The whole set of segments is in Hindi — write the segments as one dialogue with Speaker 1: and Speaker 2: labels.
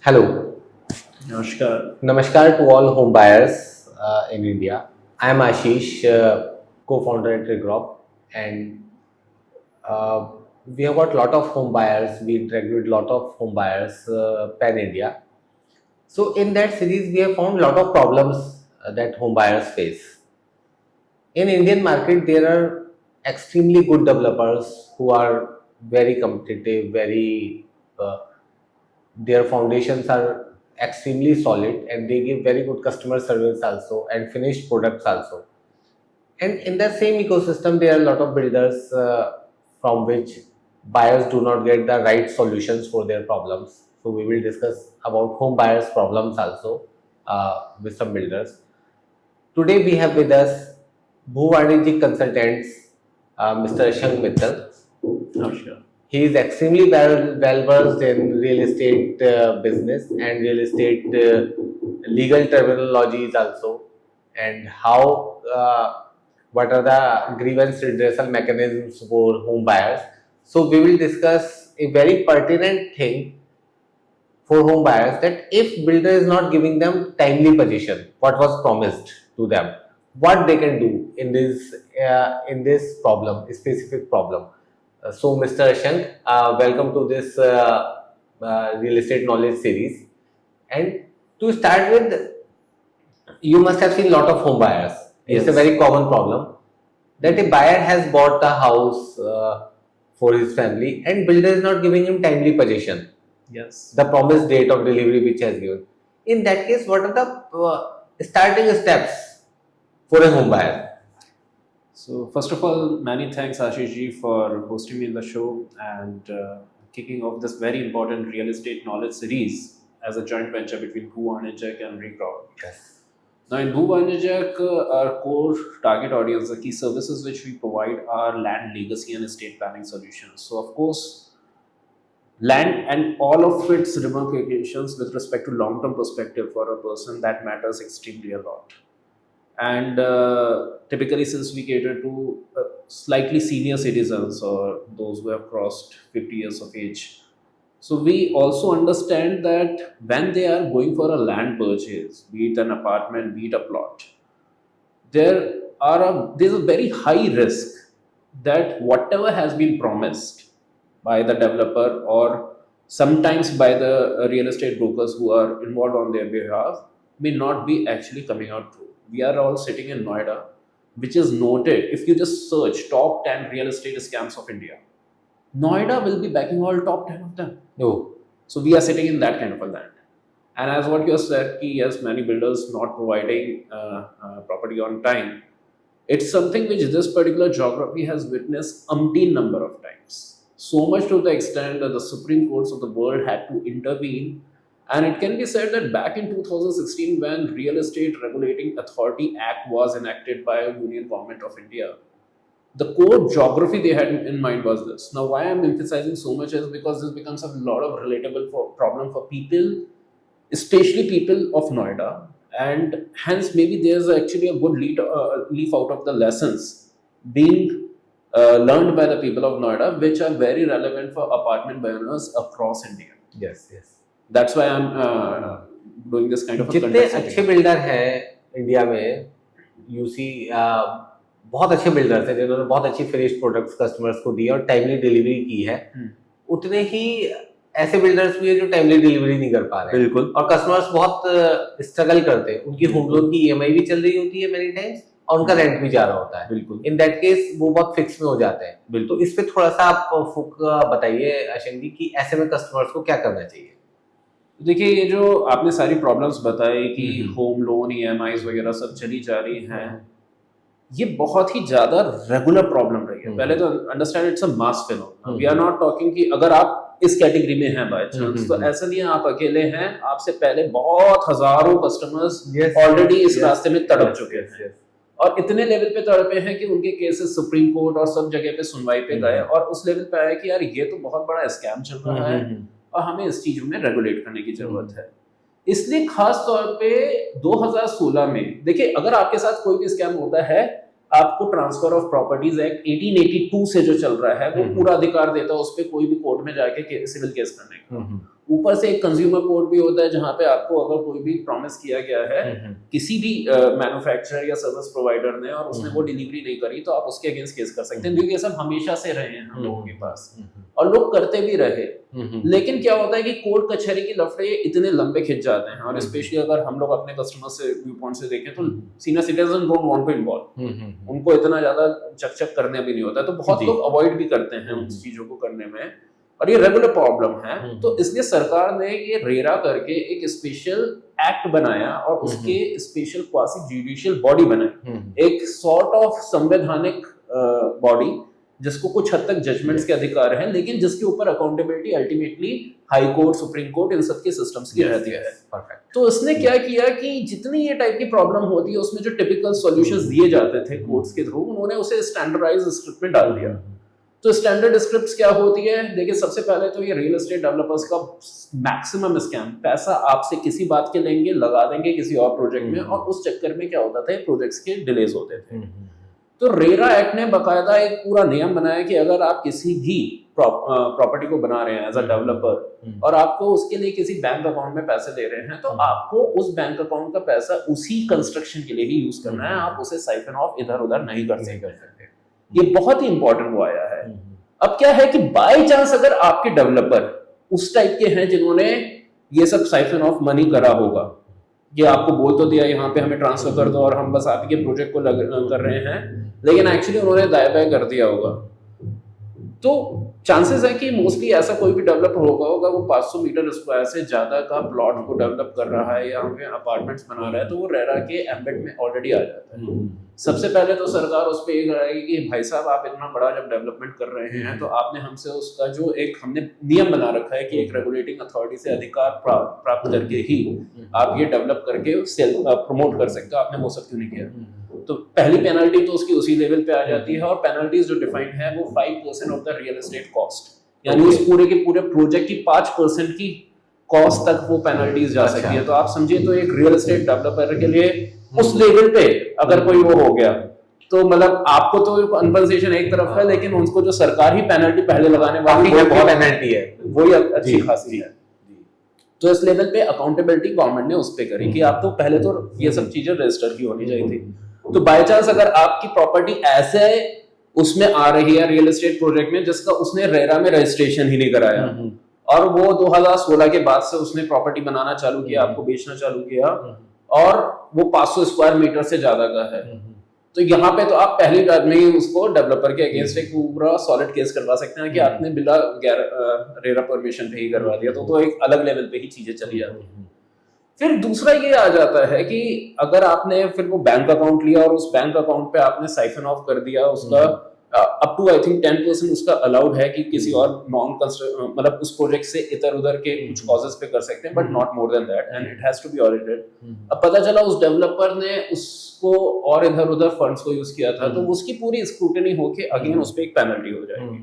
Speaker 1: Hello,
Speaker 2: Namaskar.
Speaker 1: Namaskar to all home buyers in India. I am Ashish, co-founder at Regrop, and uh, we have got lot of home buyers. We interact with lot of home buyers pan India. So in that series, we have found lot of problems that home buyers face. In Indian market, there are extremely good developers who are very competitive, very their foundations are extremely solid and they give very good customer service also and finished products also. And in the same ecosystem there are a lot of builders from which buyers do not get the right solutions for their problems. So we will discuss about home buyers problems also with some builders. Today we have with us Bhuvanijik Consultants, Mr. Shank Mittal.
Speaker 2: Namaskar.
Speaker 1: He is extremely well versed in real estate business and real estate legal terminologies also, and how what are the grievance redressal mechanisms for home buyers. So we will discuss a very pertinent thing for home buyers, that if builder is not giving them timely possession, what was promised to them, what they can do in this problem, specific problem. So, Mr. Shank, welcome to this real estate knowledge series. And to start with, you must have seen a lot of home buyers. It's a
Speaker 2: Yes.
Speaker 1: very common problem that a buyer has bought a house for his family and builder is not giving him timely possession,
Speaker 2: Yes.
Speaker 1: the promised date of delivery which has given. In that case, what are the starting steps for a home buyer?
Speaker 2: So first of all, many thanks Ashish ji for hosting me in the show and kicking off this very important real estate knowledge series as a joint venture between Bhu Anijak and Recrawl.
Speaker 1: Yes.
Speaker 2: Now in Bhu Anijak, our core target audience, the key services which we provide are land legacy and estate planning solutions. So of course, land and all of its ramifications with respect to long-term perspective for a person that matters extremely a lot. And typically since we cater to slightly senior citizens or those who have crossed 50 years of age, so we also understand that when they are going for a land purchase, be it an apartment, be it a plot, there's a very high risk that whatever has been promised by the developer or sometimes by the real estate brokers who are involved on their behalf may not be actually coming out true. We are all sitting in Noida, which is noted. If you just search top 10 real estate scams of India, Noida will be backing all top 10 of them.
Speaker 1: No.
Speaker 2: So we are sitting in that kind of a land. And as what you have said, ki yes, many builders not providing property on time. It's something which this particular geography has witnessed umpteen number of times. So much to the extent that the Supreme Courts of the world had to intervene. And it can be said that back in 2016, when Real Estate Regulating Authority Act was enacted by Union Government of India, the core geography they had in mind was this. Now, why I'm emphasizing so much is because this becomes a lot of relatable problem for people, especially people of Noida, and hence maybe there's actually a good leaf out of the lessons being learned by the people of Noida, which are very relevant for apartment buyers across India.
Speaker 1: Yes, yes.
Speaker 2: That's why I'm doing this kind of a
Speaker 1: जितने
Speaker 2: content
Speaker 1: अच्छे
Speaker 2: setting.
Speaker 1: बिल्डर हैं इंडिया में, यू सी बहुत अच्छे बिल्डर्स हैं जिन्होंने बहुत अच्छी फिनिश्ड प्रोडक्ट्स कस्टमर्स को दी है और टाइमली डिलीवरी की है, उतने ही ऐसे बिल्डर्स भी है जो टाइमली डिलीवरी नहीं कर पा रहे हैं।
Speaker 2: बिल्कुल।
Speaker 1: और कस्टमर्स बहुत स्ट्रगल करते हैं, उनकी होम लोन की ईएमआई भी चल रही होती है मेनी टाइम्स और उनका रेंट भी जा रहा होता है।
Speaker 2: बिल्कुल।
Speaker 1: इन दैट केस वो बहुत फिक्स में हो जाते हैं।
Speaker 2: बिल्कुल।
Speaker 1: तो इस पे थोड़ा सा आप फुक बताइए अशंक जी कि ऐसे में कस्टमर्स को क्या करना चाहिए।
Speaker 2: देखिए, ये जो आपने सारी प्रॉब्लम्स बताई कि होम लोन ईएमआईज वगैरह सब चली जा रही हैं, ये बहुत ही ज्यादा रेगुलर प्रॉब्लम रही है। पहले तो understand it's a mass phenomenon. We are not talking कि अगर आप इस कैटेगरी में हैं बाय चांस, तो ऐसा नहीं है आप अकेले हैं, आपसे पहले बहुत हजारों कस्टमर्स ऑलरेडी इस रास्ते में तड़प चुके हैं और इतने लेवल पे तड़पे हैं कि उनके केसेस सुप्रीम कोर्ट और सब जगह पे सुनवाई पे गए और उस लेवल पे आया कि यार ये तो बहुत बड़ा स्कैम चल रहा है और हमें इस चीजों में रेगुलेट करने की जरूरत है। इसलिए खास तौर पे 2016 में देखिए, अगर आपके साथ कोई भी स्कैम होता है, आपको ट्रांसफर ऑफ प्रॉपर्टीज एक्ट 1882 से जो चल रहा है वो पूरा अधिकार देता है उस पर कोई भी कोर्ट में जाके सिविल केस करने का। ऊपर से एक कंज्यूमर कोर्ट भी होता है जहां पे आपको अगर कोई भी प्रॉमिस किया गया है किसी भी मैन्युफैक्चरर या सर्विस प्रोवाइडर ने और उसने वो डिलीवरी नहीं करी तो आप उसके अगेंस्ट केस कर सकते हैं, क्योंकि ये सब हमेशा से रहे हैं हम लोगों के पास और लोग करते भी रहे। लेकिन क्या होता है कि कोर्ट कचहरी के लफड़े इतने लंबे खिंच जाते हैं, और स्पेशली अगर हम लोग अपने कस्टमर से व्यू पॉइंट से देखें तो senior citizen don't want to involve, उनको इतना ज्यादा चक करने भी नहीं होता, तो बहुत लोग अवॉइड भी करते हैं उन चीजों को करने में, और ये रेगुलर प्रॉब्लम है। तो इसलिए सरकार ने ये रेरा करके एक स्पेशल एक्ट बनाया और उसके स्पेशल क्वासी जुडिशियल बॉडी बनाई, एक सॉर्ट ऑफ संवैधानिक बॉडी जिसको कुछ हद तक जजमेंट्स के अधिकार हैं, लेकिन जिसके ऊपर accountability ultimately high court, supreme court, इन सब के सिस्टम्स की रहती है। तो इसने क्या किया कि जितनी ये टाइप की प्रॉब्लम होती है उसमें जो टिपिकल सॉल्यूशंस दिए जाते थे कोर्ट्स के थ्रू, उन्होंने उसे स्टैंडर्डाइज्ड स्क्रिप्ट में डाल दिया। तो स्टैंडर्ड स्क्रिप्ट्स क्या होती है? देखिए, सबसे पहले तो ये रियल एस्टेट डेवलपर्स का मैक्सिमम स्कैम, पैसा आपसे किसी बात के लेंगे, लगा देंगे किसी और प्रोजेक्ट में, और उस चक्कर में क्या होता था, प्रोजेक्ट्स के डिलेज होते थे। तो रेरा एक्ट ने बकायदा एक पूरा नियम बनाया कि अगर आप किसी भी प्रॉपर्टी को बना रहे हैं एज अ डेवलपर और आपको उसके लिए किसी बैंक अकाउंट में पैसे दे रहे हैं, तो आपको उस बैंक अकाउंट का पैसा उसी कंस्ट्रक्शन के लिए ही यूज करना है, आप उसे साइफन ऑफ इधर उधर नहीं कर सकते। ये बहुत ही इंपॉर्टेंट वो आया है। अब क्या है कि बाय चांस अगर आपके डेवलपर उस टाइप के हैं जिन्होंने ये सब साइफन ऑफ मनी करा होगा, ये आपको बोल तो दिया यहाँ पे हमें ट्रांसफर कर दो और हम बस आपके प्रोजेक्ट को कर रहे हैं, लेकिन एक्चुअली उन्होंने दाएं बाएं कर दिया होगा, तो चांसेस है कि मोस्टली ऐसा कोई भी डेवलपर होगा वो 500 मीटर स्क्वायर से ज्यादा का प्लॉट को डेवलप कर रहा है या हमें अपार्टमेंट्स बना रहा है, तो वो रेरा के एम्बेड में ऑलरेडी आ जाता है। सबसे पहले तो सरकार उस पर ये कराएगी कि भाई साहब, आप इतना बड़ा जब डेवलपमेंट कर रहे हैं तो आपने हमसे उसका जो एक हमने नियम बना रखा है कि एक रेगुलेटिंग अथॉरिटी से अधिकार प्राप्त करके ही आप ये डेवलप करके सेल प्रमोट कर सकते हो, आपने वो सब क्यों नहीं किया? तो पहली पेनल्टी तो उसकी उसी लेवल पे आ जाती है, और पेनल्टीज जो डिफाइंड है वो 5% of the real estate cost, यानी उस पूरे के पूरे प्रोजेक्ट की 5% की कॉस्ट तक वो पेनल्टीज जा सकती है। तो आप समझिए, तो एक रियल एस्टेट डेवलपर के लिए उस लेवल पे अगर कोई वो हो गया तो मतलब आपको तो कंपनसेशन एक तरफ है, लेकिन उनको जो सरकार ही पेनल्टी पहले लगाने वाली है, बहुत पेनल्टी है, वही अच्छी खासी है। तो इस लेवल पे अकाउंटेबिलिटी गवर्नमेंट ने उस पे करी कि आप तो पहले तो ये सब चीजें रजिस्टर की होनी चाहिए थी। तो बाय चांस अगर आपकी प्रॉपर्टी ऐसे उसमें आ रही है रियल एस्टेट प्रोजेक्ट में जिसका उसने रेरा में रजिस्ट्रेशन ही नहीं कराया, और वो 2016 के बाद से उसने प्रॉपर्टी बनाना चालू किया, आपको बेचना चालू किया, और वो 500 स्क्वायर मीटर से ज्यादा का है, तो यहाँ पे तो आप पहली बार में ही उसको डेवलपर के अगेंस्ट एक पूरा सॉलिड केस करवा सकते हैं कि आपने बिना रेरा परमिशन पे ही करवा दिया, तो एक अलग लेवल पे ही चीजें चली जाती हैं। फिर दूसरा ये आ जाता है कि अगर आपने फिर वो बैंक अकाउंट लिया और उस बैंक अकाउंट पे आपने साइफन ऑफ कर दिया, उसका अप टू आई थिंक 10% उसका अलाउड है कि किसी और नॉन मतलब उस प्रोजेक्ट से इधर उधर के कुछ कॉजेस पे कर सकते हैं, but not more than that, and it has to be audited. अब पता चला उस डेवलपर ने उसको और इधर उधर फंड्स को यूज किया था, तो उसकी पूरी स्क्रूटनी होके अगेन उस पे एक पेनल्टी हो जाएगी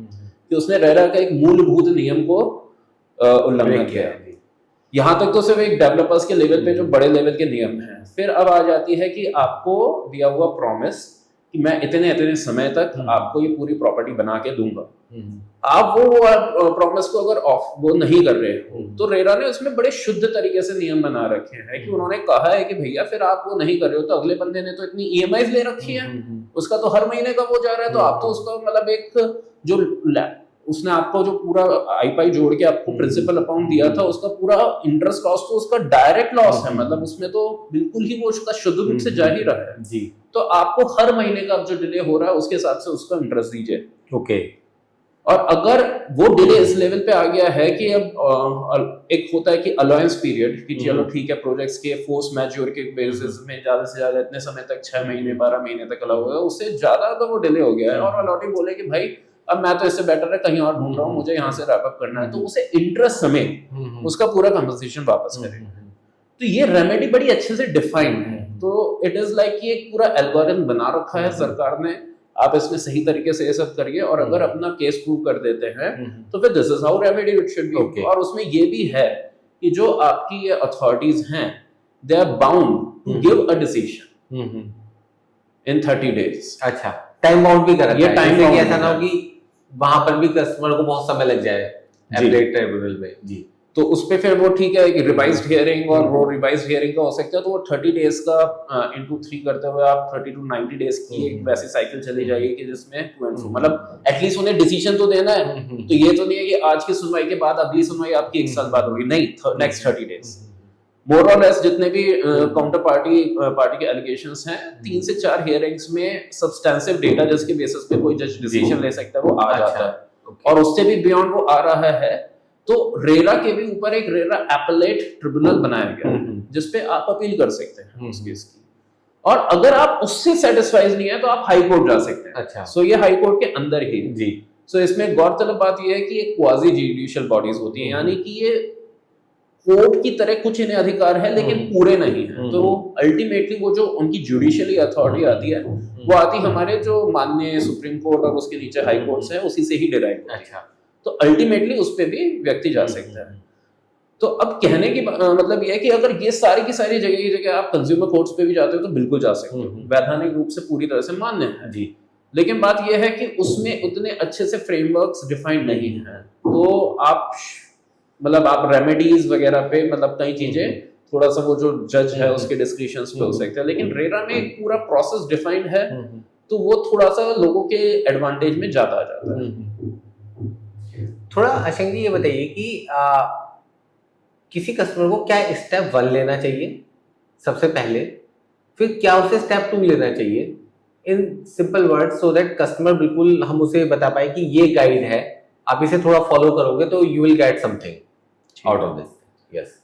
Speaker 2: कि उसने रेरा का एक मूलभूत नियम को उल्लंघन किया है। यहाँ तक तो सिर्फ एक डेवलपर्स के लेवल पे जो बड़े लेवल के नियम हैं। फिर अब आ जाती है कि आपको दिया हुआ प्रॉमिस कि मैं इतने इतने समय तक आपको ये पूरी प्रॉपर्टी बना के दूंगा, आप वो प्रॉमिस को अगर वो नहीं कर रहे हो, तो रेरा ने उसमें बड़े शुद्ध तरीके से नियम बना रखे हैं कि उन्होंने कहा है कि भैया फिर आप वो नहीं कर रहे हो, तो अगले बंदे ने तो इतनी EMIs ले रखी है, उसका तो हर महीने का वो जा रहा है, तो आप तो उसका मतलब एक जो उसने आपको जो पूरा आई जोड़ के आपको प्रिंसिपल अमाउंट दिया था, उसका पूरा इंटरेस्ट लॉस तो उसका डायरेक्ट लॉस है, मतलब उसमें तो बिल्कुल ही वो उसका शुद्ध रूप से जा ही रहा है जी। तो आपको हर महीने का जो डिले हो रहा है उसके हिसाब से उसका इंटरेस्ट दीजिए, ओके। और अगर वो डिले इस लेवल पे आ गया है कि अब एक होता है कि अलायंस पीरियड कि चलो ठीक है, प्रोजेक्ट्स के फोर्स मैच्योर के बेसिस में ज्यादा से ज्यादा इतने समय तक 6 महीने 12 महीने तक अलाउ होगा, उससे ज्यादा अगर वो डिले हो गया है और अलॉटी बोले कि भाई अब मैं तो इससे बेटर है कहीं और ढूंढ रहा हूँ, मुझे यहाँ से रैप अप करना है, तो उसे इंटरेस्ट समेत उसका पूरा कंपनसेशन वापस करें। तो ये रेमेडी बड़ी अच्छे से डिफाइंड है। तो इट इज लाइक कि एक पूरा एल्गोरिथम बना रखा है सरकार ने, आप इसमें सही तरीके से ये सब करिए, और अगर अपना केस प्रूव कर देते हैं तो फिर this is how remedy it should be. और उसमें ये भी है कि जो आपकी ये अथॉरिटीज हैं, they are bound to give a decision in 30 days।
Speaker 1: अच्छा, टाइम बाउंड भी कर
Speaker 2: ये टाइम
Speaker 1: ऐसा ना हो कि वहां पर भी कस्टमर को बहुत समय लग जाए एप्लेट ट्रिब्यूनल में जी।
Speaker 2: तो उस पे फिर वो ठीक है कि रिवाइज्ड हियरिंग, और वो रिवाइज्ड हियरिंग का हो सकता है, तो वो 30 डेज का इनटू 3 करते हुए आप 30 to 90 डेज की एक वैसी साइकिल चली जाएगी कि जिसमें टू एंड फ्रो, मतलब एटलीस्ट उन्हें डिसीजन तो देना है। तो ये तो नहीं है कि आज की सुनवाई के बाद अगली सुनवाई आपकी 1 साल बाद होगी, नहीं, नेक्स्ट 30 डेज। मोर और लेस जितने भी काउंटर पार्टी के एलिगेशंस हैं, 3 से 4 हियरिंग्स में सब्सटेंसिव डेटा जिसके बेसिस पे कोई जज डिसीजन ले सकता है वो आ जाता है, और उससे भी बियॉन्ड वो आ रहा है। तो रेरा के भी ऊपर एक रेरा एपेलेट ट्रिब्यूनल बनाया गया है जिसपे आप अपील कर सकते हैं उस केस की, और अगर आप उससे सेटिस्फाइड नहीं है तो आप हाई कोर्ट जा सकते हैं।
Speaker 1: अच्छा।
Speaker 2: सो ये हाई कोर्ट के अंदर ही
Speaker 1: जी।
Speaker 2: सो इसमें गौरतलब बात यह है कि ये क्वाजी जुडिशियल बॉडीज होती हैं, यानी कि ये कोर्ट की तरह कुछ इन्हें अधिकार है लेकिन पूरे नहीं है। तो अल्टीमेटली वो जो उनकी जुडिशियली अथॉरिटी आती है वो आती हमारे जो माननीय सुप्रीम कोर्ट और उसके नीचे हाई कोर्ट्स है उसी से ही डिराइव होती है।
Speaker 1: अच्छा।
Speaker 2: तो अल्टीमेटली उस पे भी व्यक्ति जा सकता है। तो अब कहने की मतलब यह है कि अगर ये सारी की सारी जगह की जगह आप कंज्यूमर कोर्ट्स पे भी जाते हो तो बिल्कुल जा सकते हो, वैधानिक रूप से पूरी तरह से मान्य है
Speaker 1: जी।
Speaker 2: लेकिन बात यह है कि उसमें उतने अच्छे से फ्रेमवर्क्स डिफाइंड नहीं है। तो आप मतलब आप रेमेडीज वगैरह पे मतलब कई चीजें थोड़ा सा वो जो जज है उसके डिस्क्रिशंस पे हो सकते हैं, लेकिन रेरा में एक पूरा प्रोसेस डिफाइंड है तो वो थोड़ा सा लोगों के एडवांटेज में ज्यादा आ जाता है।
Speaker 1: थोड़ा आशंक जी ये बताइए कि किसी कस्टमर को क्या स्टेप 1 लेना चाहिए सबसे पहले, फिर क्या उसे स्टेप 2 लेना चाहिए, in simple words, so that customer बिल्कुल हम उसे बता पाए कि ये गाइड है, आप इसे थोड़ा फॉलो करोगे तो you will get something out of this. Yes.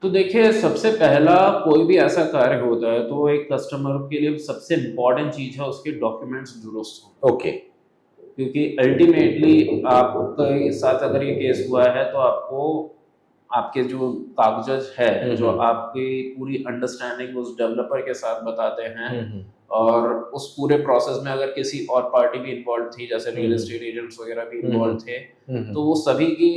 Speaker 2: तो देखिए, सबसे पहला कोई भी ऐसा कार्य होता है तो एक कस्टमर के लिए सबसे इम्पोर्टेंट चीज है उसके डॉक्यूमेंट्स दुरुस्त हो।
Speaker 1: ओके।
Speaker 2: क्योंकि अल्टीमेटली आपके साथ अगर ये केस हुआ है तो आपको आपके जो कागजात है जो आपकी पूरी अंडरस्टैंडिंग उस डेवलपर के साथ बताते हैं, और उस पूरे प्रोसेस में अगर किसी और पार्टी भी इन्वॉल्व थी जैसे रियल एस्टेट एजेंट्स वगैरह भी इन्वॉल्व थे, तो वो सभी की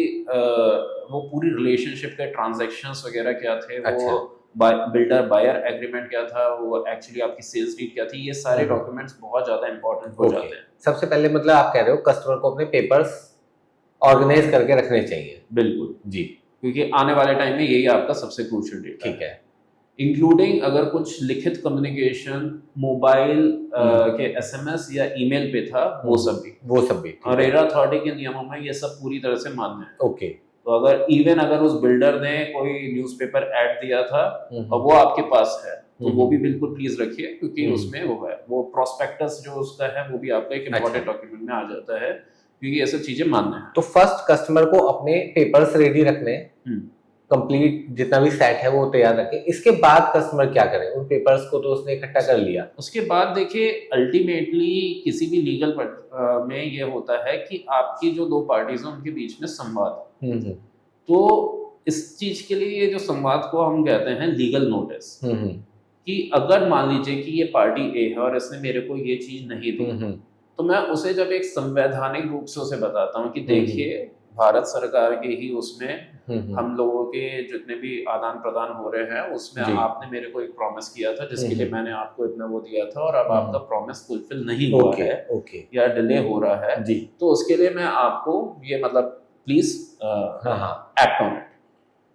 Speaker 2: वो पूरी रिलेशनशिप के ट्रांजैक्शंस वगैरह क्या थे, वो बिल्डर बायर एग्रीमेंट क्या था, वो एक्चुअली आपकी सेल्स डीड क्या थी, ये सारे डॉक्यूमेंट्स बहुत ज्यादा इंपॉर्टेंट हो जाते हैं।
Speaker 1: सबसे पहले मतलब आप कह रहे हो कस्टमर को अपने पेपर्स ऑर्गेनाइज करके रखने चाहिए।
Speaker 2: बिल्कुल
Speaker 1: जी।
Speaker 2: क्योंकि आने वाले टाइम में यही आपका सबसे क्रूशियल डेटा
Speaker 1: ठीक है।
Speaker 2: इंक्लूडिंग अगर कुछ लिखित कम्युनिकेशन मोबाइल के एसएमएस या ईमेल पे था वो सब भी और रेरा अथॉरिटी के नियमों में ये सब पूरी तरह से मान्य है।
Speaker 1: ओके।
Speaker 2: तो अगर उस बिल्डर ने कोई न्यूज़पेपर ऐड दिया था और वो आपके पास है तो वो भी बिल्कुल प्लीज रखिए, क्योंकि उसमें वो है वो प्रोस्पेक्टस जो उसका है वो भी आपका एक इम्पोर्टेंट डॉक्यूमेंट में आ जाता है, क्योंकि ये सब चीजें मान्य है।
Speaker 1: तो फर्स्ट कस्टमर को अपने पेपर्स रेडी रखने, कंप्लीट जितना भी सेट है वो तैयार रखें। इसके बाद कस्टमर क्या करे? उन पेपर्स को तो उसने इकट्ठा कर लिया,
Speaker 2: उसके बाद देखिए अल्टीमेटली किसी भी लीगल में ये होता है कि आपकी जो दो पार्टीज हैं उनके बीच में संवाद। तो इस चीज के लिए ये जो संवाद को हम कहते हैं लीगल नोटिस, कि अगर मान लीजिए कि ये पार्टी ए है और इसने मेरे को ये चीज नहीं दी, तो मैं उसे जब एक संवैधानिक रूप से उसे बताता हूँ कि देखिए भारत सरकार के ही उसमें हम लोगों के जितने भी आदान प्रदान हो रहे हैं उसमें आपने मेरे को एक प्रॉमिस किया था जिसके लिए मैंने आपको इतना वो दिया था, और अब आपका प्रॉमिस फुलफिल नहीं हुआ है या डिले हो रहा है जी, तो उसके लिए मैं आपको ये मतलब प्लीज एक्ट ऑन इट।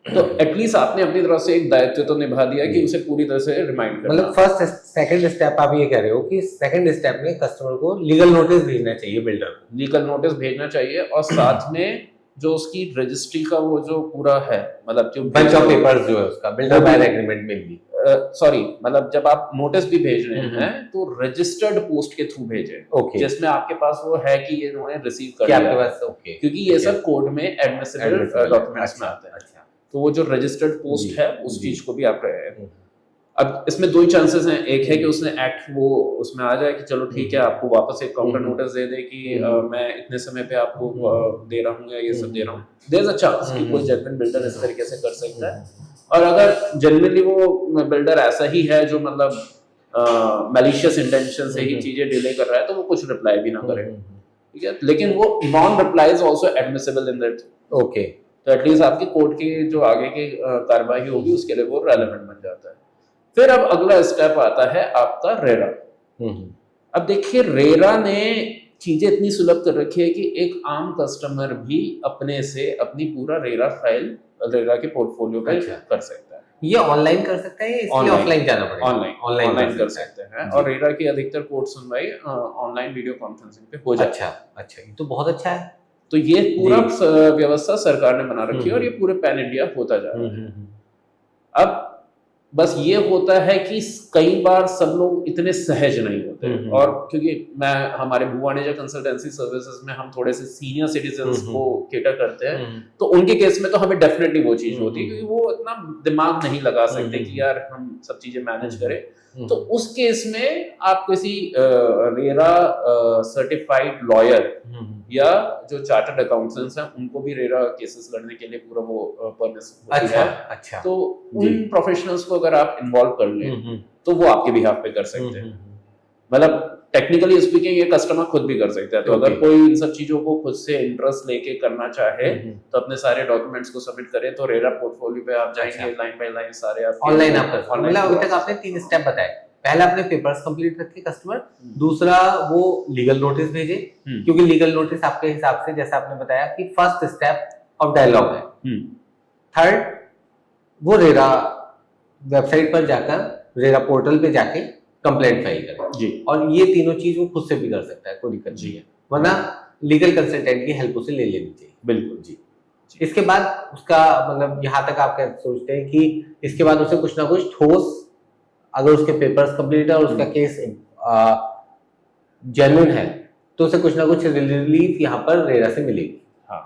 Speaker 2: तो एटलीस्ट आपने अपनी तरफ से एक दायित्व तो निभा दिया कि उसे पूरी तरह से रिमाइंड करना।
Speaker 1: मतलब फर्स्ट सेकंड स्टेप आप ये कह रहे हो कि सेकंड स्टेप में कस्टमर को लीगल नोटिस भेजना चाहिए, बिल्डर को लीगल नोटिस
Speaker 2: भेजना चाहिए, और साथ में जो उसकी रजिस्ट्री का वो जो पूरा है मतलब जो
Speaker 1: बंच ऑफ पेपर्स जो है उसका बिल्डर बायर एग्रीमेंट में भी
Speaker 2: सॉरी मतलब जब आप नोटिस भी भेज रहे हैं तो रजिस्टर्ड पोस्ट के थ्रू भेजें, जिसमें आपके पास वो है कि ये उन्होंने रिसीव कर लिया, क्योंकि ये सब कोर्ट में एडमिसिबल डॉक्यूमेंट्स में आते हैं। तो वो जो रजिस्टर्ड पोस्ट है उस चीज को भी आप रहे हैं। अब इसमें दो ही चांसेस हैं, एक है कि उसने एक्ट वो उसमें आ जाए कि चलो ठीक है आपको वापस एक काउंटर नोटिस दे दे कि मैं इतने समय पे आपको दे रहा हूँ या ये सब दे रहा हूँ, देयर इज अ चांस कि कोई जेन्युइन बिल्डर इस तरीके से कर सकता है। और अगर जेन्युइनली वो बिल्डर ऐसा ही है जो मतलब मैलिशियस इंटेंशन से ही चीजें डिले कर रहा है तो वो कुछ रिप्लाई भी ना करे, ठीक है, लेकिन वो non reply is also admissible in that. Okay, तो एटलीस्ट आपकी कोर्ट की जो आगे की कार्रवाई होगी उसके लिए वो रेलेवेंट बन जाता है। फिर अब अगला स्टेप आता है आपका रेरा। अब देखिए रेरा ने चीजें इतनी सुलभ कर रखी है कि एक आम कस्टमर भी अपने से अपनी पूरा रेरा फाइल रेरा के पोर्टफोलियो पे
Speaker 1: अच्छा।
Speaker 2: कर सकता है।
Speaker 1: ये ऑनलाइन कर सकता है या इसके लिए
Speaker 2: Online.
Speaker 1: ऑफलाइन जाना पड़ेगा?
Speaker 2: ऑनलाइन कर सकते हैं,
Speaker 1: जी।
Speaker 2: और रेरा की अधिकतर कोर्ट सुनवाई ऑनलाइन वीडियो कॉन्फ्रेंसिंग पे हो जाती है।
Speaker 1: अच्छा, ये तो बहुत अच्छा है।
Speaker 2: तो ये पूरा
Speaker 1: जी।
Speaker 2: व्यवस्था सरकार ने बना रखी है, और ये पूरे पैन इंडिया होता जा रहा है। अब बस ये होता है कि कई बार सब लोग इतने सहज नहीं होते, और क्योंकि मैं हमारे भुवाणिजा कंसल्टेंसी सर्विसेज में हम थोड़े से सीनियर सिटीजन्स को केटर करते हैं, तो उनके केस में तो हमें डेफिनेटली वो चीज होती है, क्योंकि वो इतना दिमाग नहीं लगा सकते कि यार हम सब चीजें मैनेज करें। तो उस केस में आप किसी रेरा सर्टिफाइड लॉयर या जो चार्टर्ड अकाउंटेंट्स हैं, उनको भी रेरा केसेस लड़ने के लिए पूरा वो परमिशन होती है।
Speaker 1: अच्छा।
Speaker 2: तो उन प्रोफेशनल्स को अगर आप इन्वॉल्व कर लें तो वो आपके बिहाफ पे कर सकते हैं। मतलब टेक्निकली स्पीकिंग ये कस्टमर खुद भी कर सकता है। तो अगर कोई इन सब चीजों को खुद से इंटरेस्ट लेके करना चाहे तो अपने सारे डॉक्यूमेंट्स को सबमिट करें, तो रेरा पोर्टफोलियो पे आप जाएंगे, लाइन बाय लाइन सारे आप
Speaker 1: ऑनलाइन आप कर सकते हैं। मतलब अभी तक आपने 3 स्टेप बताए। पहला आपने पेपर्स कंप्लीट रखे कस्टमर, दूसरा वो लीगल नोटिस भेजे, क्योंकि लीगल नोटिस आपके हिसाब से जैसा आपने बताया कि फर्स्ट स्टेप ऑफ डायलॉग है। थर्ड, वो रेरा वेबसाइट पर जाकर, रेरा पोर्टल पे जाके कंप्लेंट फाइल करें
Speaker 2: जी।
Speaker 1: और ये तीनों चीज वो खुद से भी कर सकता है, कोई दिक्कत नहीं है, वरना लीगल कंसल्टेंट की हेल्प उसे ले लेनी चाहिए।
Speaker 2: बिल्कुल जी।
Speaker 1: इसके बाद उसका मतलब यहाँ तक आप क्या सोचते हैं कि इसके बाद उसे कुछ ना कुछ ठोस, अगर उसके पेपर्स कंप्लीट है और उसका केस जेन्युइन है, तो उसे कुछ ना कुछ रिलीफ यहाँ पर रेरा से मिलेगी।
Speaker 2: हाँ,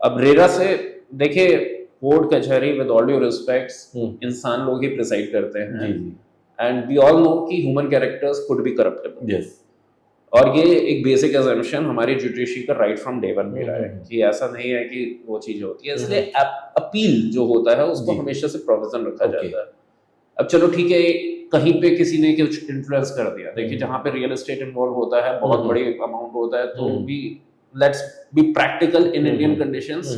Speaker 2: अब रेरा से देखिए, कोर्ट कचहरी विद ऑल ड्यू रिस्पेक्ट्स इंसान लोग ही प्रिसाइड करते हैं, एंड वी ऑल नो कि human characters could be corruptible.
Speaker 1: Yes.
Speaker 2: और ये एक बेसिक एजम्पशन हमारी जुडिशरी का राइट फ्रॉम डे वन में रहा है कि ऐसा नहीं है कि वो चीज होती है, इसलिए अपील जो होता है उसको हमेशा से प्रोविजन रखा जाता है। अब चलो ठीक है, कहीं पे किसी ने कुछ इन्फ्लुएंस कर दिया, देखिए जहाँ पे रियल एस्टेट इन्वॉल्व होता है, बहुत बड़ी अमाउंट होता है, तो भी let's be practical in Indian conditions,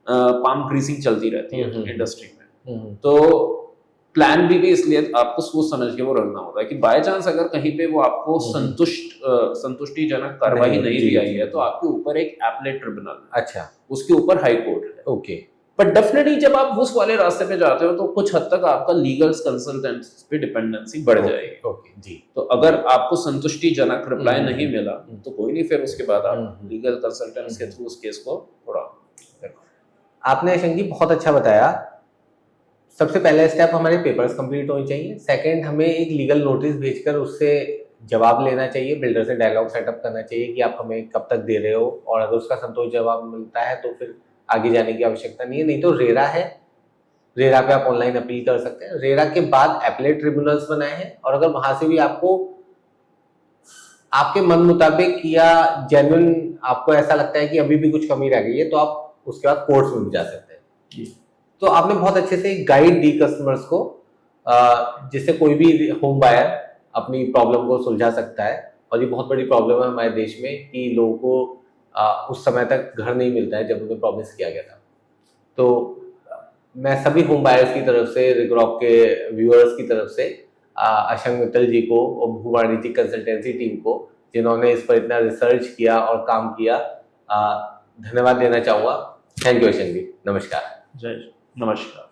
Speaker 2: palm greasing चलती रहती है इंडस्ट्री में। तो प्लान भी इसलिए आपको सोच समझ के वो रखना होता है कि बाय चांस अगर कहीं पे वो आपको संतुष्टिजनक कार्रवाई नहीं भी आई है, तो आपके ऊपर एक एपलेट ट्रिब्यूनल, अच्छा, उसके ऊपर हाई कोर्ट है। ओके, बट डेफिनेटली जब आप उस वाले रास्ते पे जाते हो तो कुछ हद तक आपका लीगल कंसल्टेंट्स पे डिपेंडेंसी बढ़ जाएगी। ओके जी। तो अगर आपको संतुष्टिजनक रिप्लाई नहीं मिला तो कोई नहीं, फिर उसके बाद आप लीगल कंसल्टेंट्स के थ्रू उस केस को थोड़ा। आपने शंकी बहुत अच्छा बताया। सबसे पहला स्टेप हमारे पेपर्स कंप्लीट होने चाहिए। सेकंड, हमें एक लीगल नोटिस भेजकर उससे जवाब लेना चाहिए, बिल्डर से डायलॉग सेटअप करना चाहिए कि आप हमें कब तक दे रहे हो, और अगर उसका संतोष जवाब मिलता है तो फिर आगे जाने की आवश्यकता नहीं है। नहीं तो रेरा है, रेरा पे आप ऑनलाइन अपील कर सकते हैं। रेरा के बाद एपलेट ट्रिब्यूनल्स बनाए हैं, और अगर वहां से भी आपको आपके मन मुताबिक या जेन्युइन आपको ऐसा लगता है कि अभी भी कुछ कमी रह गई है, तो आप उसके बाद कोर्ट्स में भी जा सकते हैं। तो आपने बहुत अच्छे से गाइड दी कस्टमर्स को, जिससे कोई भी होम बायर अपनी प्रॉब्लम को सुलझा सकता है। और ये बहुत बड़ी प्रॉब्लम है हमारे देश में कि लोगों को उस समय तक घर नहीं मिलता है जब उन्हें प्रॉमिस किया गया था। तो मैं सभी होम बायर्स की तरफ से, रिग्रॉक के व्यूअर्स की तरफ से अशंक मित्तल जी को और भुवाणिजी कंसल्टेंसी टीम को, जिन्होंने इस पर इतना रिसर्च किया और काम किया, धन्यवाद देना चाहूँगा। थैंक यू अशंक जी। नमस्कार। जय नमस्कार।